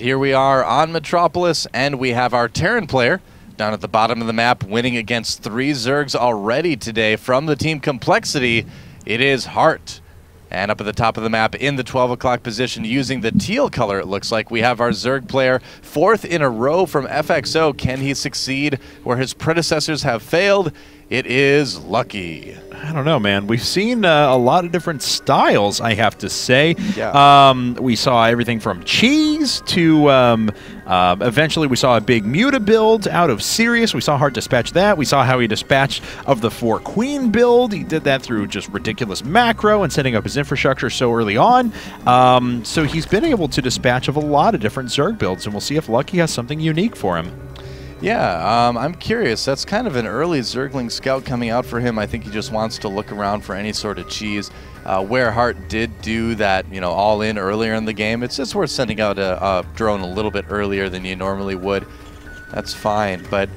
here we are on Metropolis, and we have our Terran player down at the bottom of the map, winning against 3 Zergs already today from the team Complexity. It is Heart. And up at the top of the map in the 12 o'clock position using the teal color, it looks like we have our Zerg player, 4th in a row from FXO. Can he succeed where his predecessors have failed? It is Lucky. I don't know, man. We've seen a lot of different styles, I have to say. Yeah. We saw everything from cheese to eventually we saw a big Muta build out of Sirius. We saw Heart dispatch that. We saw how he dispatched of the 4 Queen build. He did that through just ridiculous macro and setting up his infrastructure so early on. So he's been able to dispatch of a lot of different Zerg builds, and we'll see if Lucky has something unique for him. Yeah, I'm curious. That's kind of an early Zergling scout coming out for him. I think he just wants to look around for any sort of cheese. Where Heart did do that, you know, all in earlier in the game, it's just worth sending out a drone a little bit earlier than you normally would. That's fine, but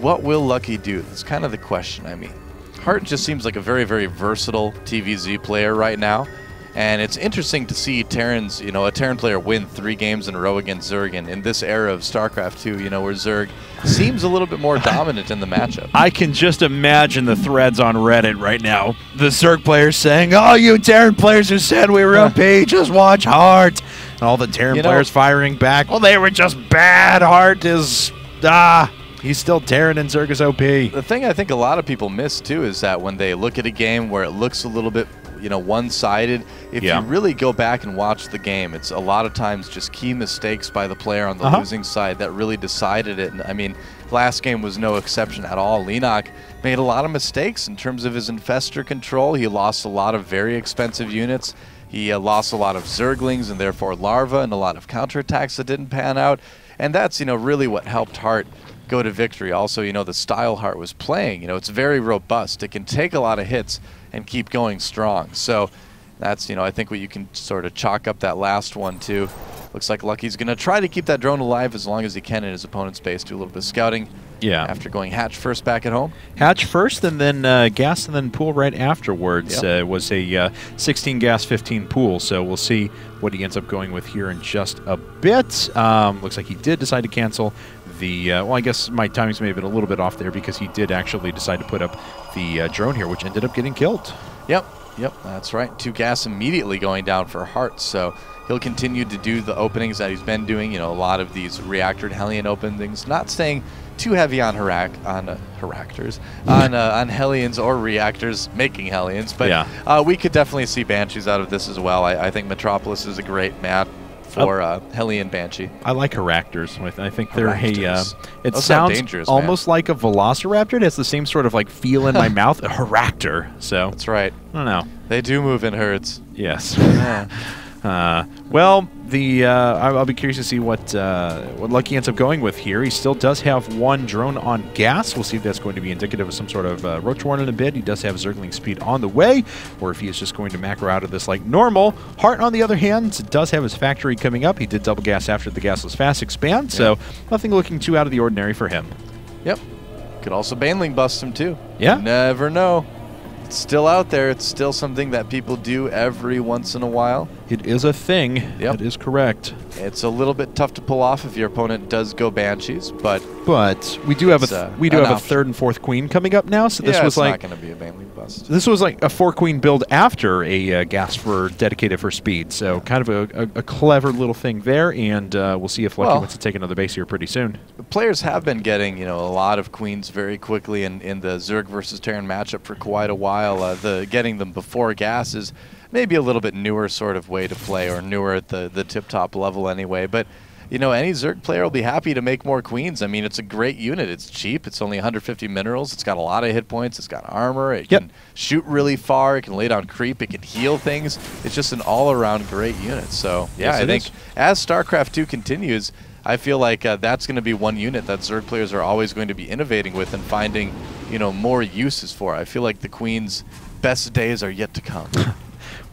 what will Lucky do? That's kind of the question. I mean, Heart just seems like a very, very versatile TVZ player right now. And it's interesting to see Terrans, you know, a Terran player win 3 games in a row against Zerg in this era of StarCraft 2, you know, where Zerg seems a little bit more dominant in the matchup. I can just imagine the threads on Reddit right now. The Zerg players saying, "Oh, you Terran players who said we were OP, just watch Heart." And all the Terran players firing back, "Well, they were just bad. Heart is, he's still Terran and Zerg is OP." The thing I think a lot of people miss, too, is that when they look at a game where it looks a little bit, you know, one-sided, if you really go back and watch the game, it's a lot of times just key mistakes by the player on the losing side that really decided it. And I mean, last game was no exception at all. Lenok made a lot of mistakes in terms of his infestor control. He lost a lot of very expensive units. He lost a lot of Zerglings and therefore larvae and a lot of counterattacks that didn't pan out. And that's, you know, really what helped Heart go to victory. Also, you know, the style Heart was playing, you know, it's very robust. It can take a lot of hits and keep going strong. So that's, you know, I think what you can sort of chalk up that last one too. Looks like Lucky's going to try to keep that drone alive as long as he can in his opponent's base, do a little bit of scouting. Yeah. After going hatch first back at home. Hatch first and then gas and then pool right afterwards. It was a 16 gas, 15 pool. So we'll see what he ends up going with here in just a bit. Looks like he did decide to cancel the, well, I guess my timings may have been a little bit off there because he did actually decide to put up the drone here, which ended up getting killed. Yep, that's right. 2 gas immediately going down for Heart. So he'll continue to do the openings that he's been doing, you know, a lot of these reactor Hellion openings, not staying too heavy on on Hellions or reactors making Hellions, but we could definitely see Banshees out of this as well. I think Metropolis is a great map for Hellion Banshee. I like Heractors. I think they're it sounds almost like a Velociraptor. It has the same sort of like feel in my mouth. A Heractor. So that's right. I don't know. They do move in herds. Yes. Well, I'll be curious to see what Lucky ends up going with here. He still does have 1 drone on gas. We'll see if that's going to be indicative of some sort of Roach Warren in a bit. He does have Zergling speed on the way, or if he is just going to macro out of this like normal. Heart, on the other hand, does have his factory coming up. He did double gas after the gasless fast expand, so nothing looking too out of the ordinary for him. Yep. Could also Baneling bust him too. Yeah. You never know. It's still out there. It's still something that people do every once in a while. It is a thing. That is correct. It's a little bit tough to pull off if your opponent does go Banshees, but we do have a 3rd and 4th Queen coming up now. So this was like not going to be a Baneling bust. This was like a 4 Queen build after a gas for dedicated for speed. So kind of a clever little thing there, and we'll see if Lucky wants to take another base here pretty soon. The players have been getting, you know, a lot of Queens very quickly in the Zerg versus Terran matchup for quite a while. Getting them before gas is maybe a little bit newer sort of way to play, or newer at the tip-top level anyway. But, you know, any Zerg player will be happy to make more Queens. I mean, it's a great unit. It's cheap. It's only 150 minerals. It's got a lot of hit points. It's got armor. It can shoot really far. It can lay down creep. It can heal things. It's just an all-around great unit. So, yeah, I think as StarCraft 2 continues, I feel like that's going to be one unit that Zerg players are always going to be innovating with and finding, you know, more uses for. I feel like the Queen's best days are yet to come.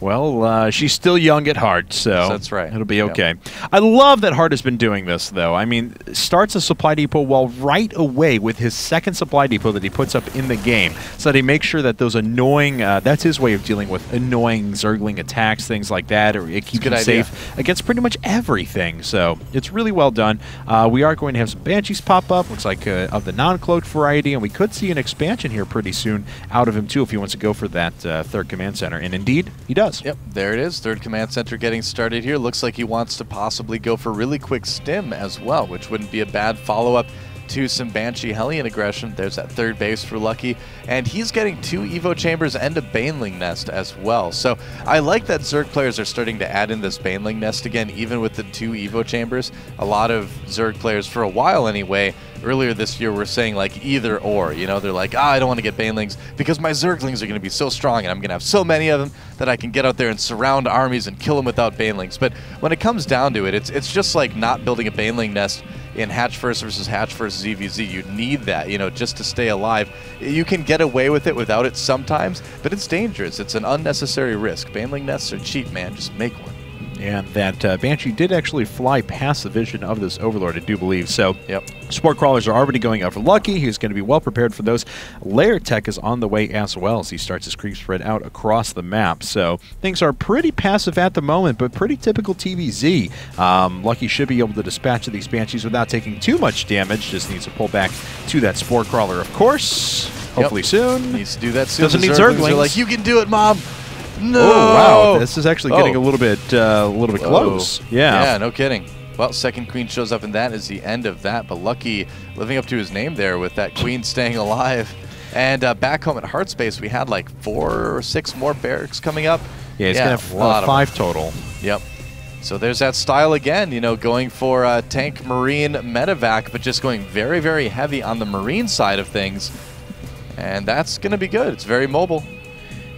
Well, she's still young at heart, so that's right. It'll be okay. Yep. I love that Heart has been doing this, though. I mean, starts a supply depot well right away with his second supply depot that he puts up in the game, so that he makes sure that those annoying, that's his way of dealing with annoying Zergling attacks, things like that, or it keeps him safe against pretty much everything. So it's really well done. We are going to have some Banshees pop up, looks like of the non-cloaked variety, and we could see an expansion here pretty soon out of him, too, if he wants to go for that third command center. And indeed, he does. Yep, there it is. Third command center getting started here. Looks like he wants to possibly go for really quick stim as well, which wouldn't be a bad follow-up to some Banshee Hellion aggression. There's that third base for Lucky, and he's getting 2 Evo Chambers and a Baneling Nest as well. So I like that Zerg players are starting to add in this Baneling Nest again, even with the 2 Evo Chambers. A lot of Zerg players, for a while anyway, earlier this year were saying like either or, you know, they're like, I don't want to get Banelings because my Zerglings are going to be so strong and I'm going to have so many of them that I can get out there and surround armies and kill them without Banelings. But when it comes down to it, it's just like not building a Baneling Nest in Hatch First versus Hatch versus EVZ. You need that, you know, just to stay alive. You can get away with it without it sometimes, but it's dangerous. It's an unnecessary risk. Baneling Nests are cheap, man. Just make one. And that Banshee did actually fly past the vision of this Overlord, I do believe. So, Spore Crawlers are already going out for Lucky. He's going to be well prepared for those. Lair Tech is on the way as well as he starts his creep spread out across the map. So, things are pretty passive at the moment, but pretty typical TVZ. Lucky should be able to dispatch these Banshees without taking too much damage. Just needs to pull back to that Spore Crawler, of course. Hopefully soon. Needs to do that soon. Doesn't need Zerglings. They're like, you can do it, Mom. No! Oh, wow. This is actually getting a little bit close. Yeah, no kidding. Well, second queen shows up, and that is the end of that. But Lucky living up to his name there with that queen staying alive. And back home at Heart Space, we had like 4 or 6 more barracks coming up. Yeah, he's going to have 5 total. Yep. So there's that style again, you know, going for tank, marine, medevac, but just going very, very heavy on the marine side of things. And that's going to be good. It's very mobile.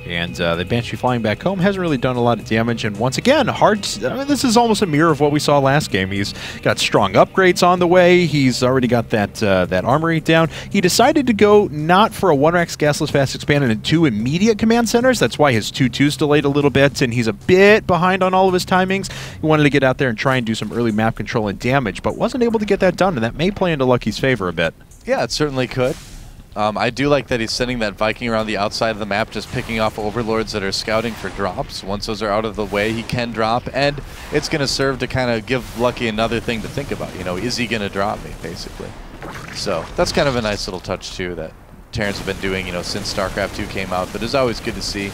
And the Banshee flying back home hasn't really done a lot of damage. And once again, Heart, I mean, this is almost a mirror of what we saw last game. He's got strong upgrades on the way. He's already got that armory down. He decided to go not for a 1-Rax gasless fast expand and 2 immediate command centers. That's why his 2-2's delayed a little bit, and he's a bit behind on all of his timings. He wanted to get out there and try and do some early map control and damage, but wasn't able to get that done, and that may play into Lucky's favor a bit. Yeah, it certainly could. I do like that he's sending that Viking around the outside of the map, just picking off overlords that are scouting for drops. Once those are out of the way, he can drop, and it's going to serve to kind of give Lucky another thing to think about. You know, is he going to drop me, basically? So that's kind of a nice little touch, too, that Terrans have been doing, you know, since StarCraft 2 came out, but it's always good to see.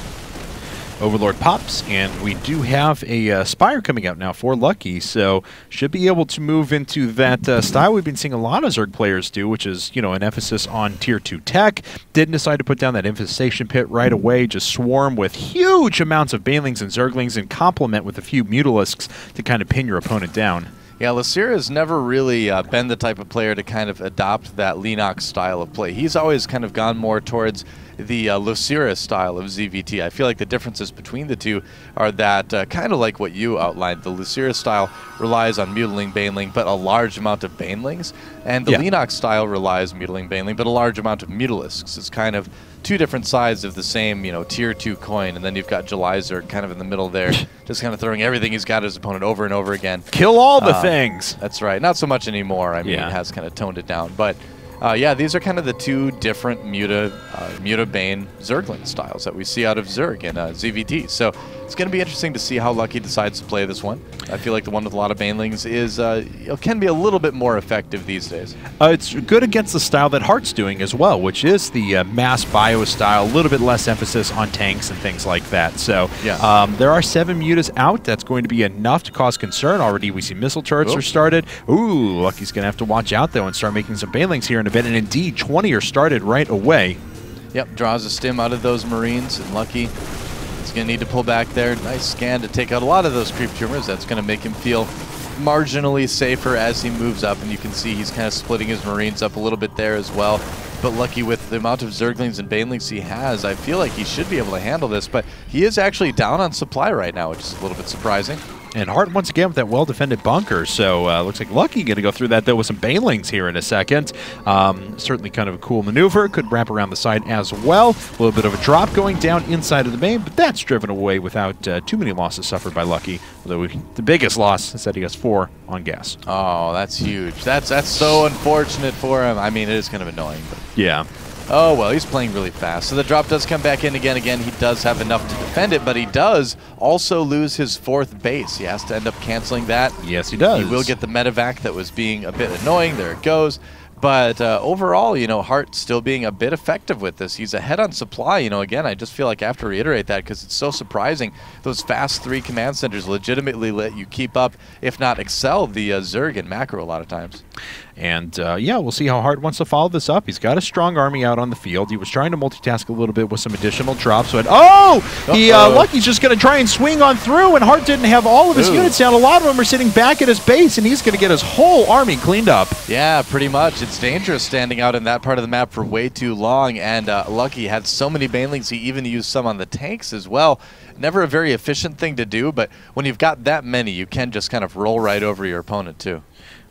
Overlord pops, and we do have a Spire coming out now for Lucky, so should be able to move into that style we've been seeing a lot of Zerg players do, which is, you know, an emphasis on Tier 2 tech. Didn't decide to put down that infestation pit right away, just swarm with huge amounts of Banelings and Zerglings and complement with a few Mutalisks to kind of pin your opponent down. Yeah, Lasir has never really been the type of player to kind of adopt that Leanox style of play. He's always kind of gone more towards the Lucira style of ZVT. I feel like the differences between the two are that kind of like what you outlined. The Lucira style relies on mutiling Baneling, but a large amount of Banelings, and the Leanox style relies mutiling Baneling, but a large amount of Mutalisks. It's kind of 2 different sides of the same, you know, Tier 2 coin, and then you've got Jelizer kind of in the middle there, just kind of throwing everything he's got at his opponent over and over again. Kill all the things! That's right. Not so much anymore. I mean, it has kind of toned it down, but yeah, these are kind of the 2 different Muta-Bane Zergling styles that we see out of Zerg in ZVT. So it's going to be interesting to see how Lucky decides to play this one. I feel like the one with a lot of Banelings is can be a little bit more effective these days. It's good against the style that Heart's doing as well, which is the mass bio style, a little bit less emphasis on tanks and things like that. So there are 7 Mutas out. That's going to be enough to cause concern. Already we see missile turrets are started. Ooh, Lucky's going to have to watch out, though, and start making some Banelings here in a bit. And indeed, 20 are started right away. Yep, draws a stim out of those Marines, and Lucky is going to need to pull back there. Nice scan to take out a lot of those creep tumors. That's going to make him feel marginally safer as he moves up, and you can see he's kind of splitting his Marines up a little bit there as well. But Lucky, with the amount of Zerglings and Banelings he has, I feel like he should be able to handle this, but he is actually down on supply right now, which is a little bit surprising. And Heart once again with that well-defended bunker. So looks like Lucky going to go through that, though, with some banelings here in a second. Certainly kind of a cool maneuver. Could wrap around the side as well. A little bit of a drop going down inside of the main, but that's driven away without too many losses suffered by Lucky. Although the biggest loss is that he has 4 on gas. Oh, that's huge. That's so unfortunate for him. I mean, it is kind of annoying. But yeah. Oh, well, he's playing really fast. So the drop does come back in again. He does have enough to defend it, but he does also lose his 4th base. He has to end up canceling that. Yes, he does. He will get the medevac that was being a bit annoying. There it goes. But overall, you know, Heart still being a bit effective with this. He's ahead on supply. You know, again, I just feel like I have to reiterate that because it's so surprising. Those fast 3 command centers legitimately let you keep up, if not excel, the Zerg and macro a lot of times. And, yeah, we'll see how Heart wants to follow this up. He's got a strong army out on the field. He was trying to multitask a little bit with some additional drops. But, Lucky's just going to try and swing on through, and Heart didn't have all of his units down. A lot of them are sitting back at his base, and he's going to get his whole army cleaned up. Yeah, pretty much. It's dangerous standing out in that part of the map for way too long, and Lucky had so many banelings, he even used some on the tanks as well. Never a very efficient thing to do, but when you've got that many, you can just kind of roll right over your opponent too.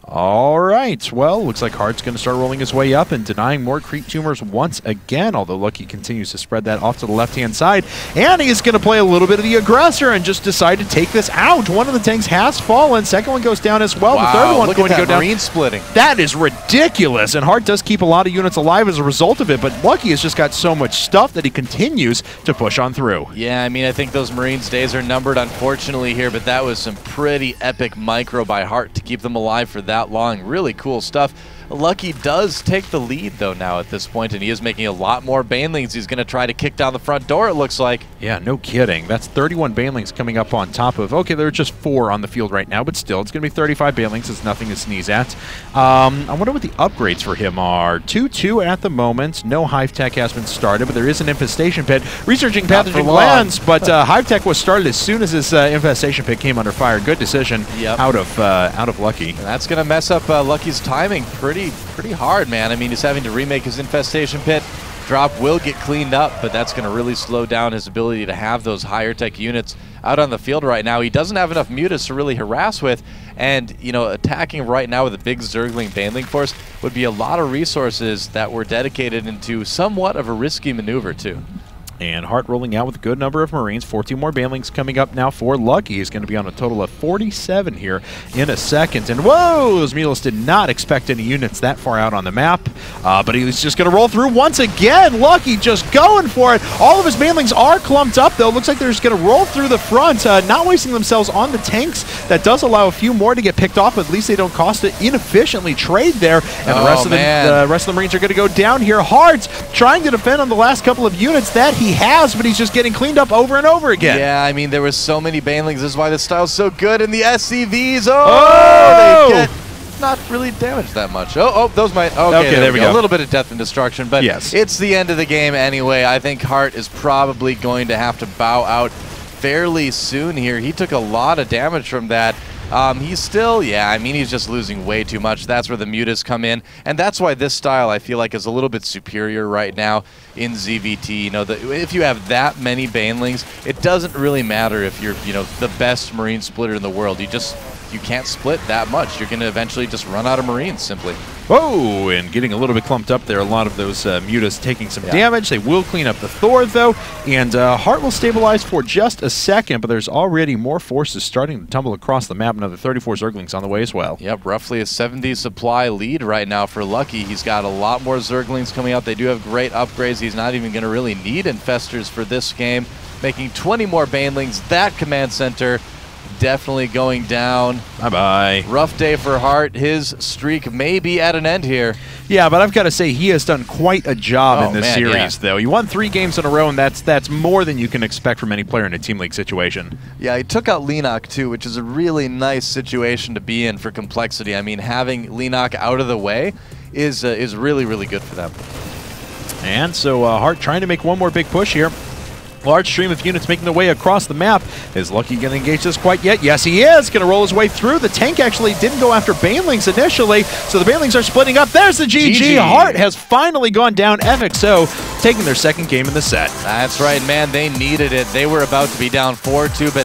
All right. Well, looks like Heart's going to start rolling his way up and denying more creep tumors once again, although Lucky continues to spread that off to the left-hand side. And he's going to play a little bit of the aggressor and just decide to take this out. One of the tanks has fallen. Second one goes down as well. Wow, the third one's going to go down. Marine splitting. That is ridiculous. And Heart does keep a lot of units alive as a result of it, but Lucky has just got so much stuff that he continues to push on through. Yeah, I mean, I think those Marines' days are numbered, unfortunately, here, but that was some pretty epic micro by Heart to keep them alive for that long. Really cool stuff. Lucky does take the lead, though, now at this point, and he is making a lot more banelings. He's going to try to kick down the front door, it looks like. Yeah, no kidding. That's 31 banelings coming up on top of, okay, there are just 4 on the field right now, but still, it's going to be 35 banelings. It's nothing to sneeze at. I wonder what the upgrades for him are. 2-2 at the moment. No Hive Tech has been started, but there is an infestation pit. Researching pathogen glands, but Hive Tech was started as soon as his infestation pit came under fire. Good decision out of Lucky. And that's going to mess up Lucky's timing pretty hard, man. I mean, he's having to remake his infestation pit. Drop will get cleaned up, but that's going to really slow down his ability to have those higher tech units out on the field right now. He doesn't have enough mutas to really harass with, and, you know, attacking right now with a big Zergling baneling force would be a lot of resources that were dedicated into somewhat of a risky maneuver, too. And Heart rolling out with a good number of Marines. 14 more banelings coming up now for Lucky. He's going to be on a total of 47 here in a second. And whoa, those Mules did not expect any units that far out on the map. But he was just going to roll through once again. Lucky just going for it. All of his banelings are clumped up, though. Looks like they're just going to roll through the front, not wasting themselves on the tanks. That does allow a few more to get picked off. At least they don't cost it inefficiently trade there. And the rest of the Marines are going to go down here. Heart trying to defend on the last couple of units that he has, but he's just getting cleaned up over and over again. Yeah, I mean, there was so many banelings. This is why this style's so good. And the SCVs, they get not really damaged that much. Those might. Okay, there we go. A little bit of death and destruction, but it's the end of the game anyway. I think Heart is probably going to have to bow out fairly soon here. He took a lot of damage from that. He's still, I mean, he's just losing way too much. That's where the mutas come in, and that's why this style, I feel like, is a little bit superior right now in ZVT. You know, if you have that many banelings, it doesn't really matter if you're, you know, the best Marine splitter in the world. You can't split that much. You're going to eventually just run out of Marines, simply. Whoa, and getting a little bit clumped up there. A lot of those mutas taking some damage. They will clean up the Thor, though, and Heart will stabilize for just a second, but there's already more forces starting to tumble across the map. Another 34 Zerglings on the way as well. Yep, roughly a 70 supply lead right now for Lucky. He's got a lot more Zerglings coming out. They do have great upgrades. He's not even going to really need Infestors for this game. Making 20 more banelings. That command center definitely going down. Bye-bye. Rough day for Heart. His streak may be at an end here. Yeah, but I've got to say, he has done quite a job in this series, though. He won 3 games in a row, and that's more than you can expect from any player in a Team League situation. Yeah, he took out Leenock, too, which is a really nice situation to be in for complexity. I mean, having Leenock out of the way is really, really good for them. And so Heart trying to make one more big push here. Large stream of units making their way across the map. Is Lucky going to engage this quite yet? Yes, he is. Going to roll his way through. The tank actually didn't go after banelings initially, so the banelings are splitting up. There's the GG. Heart has finally gone down. FXO taking their second game in the set. That's right, man. They needed it. They were about to be down 4-2, but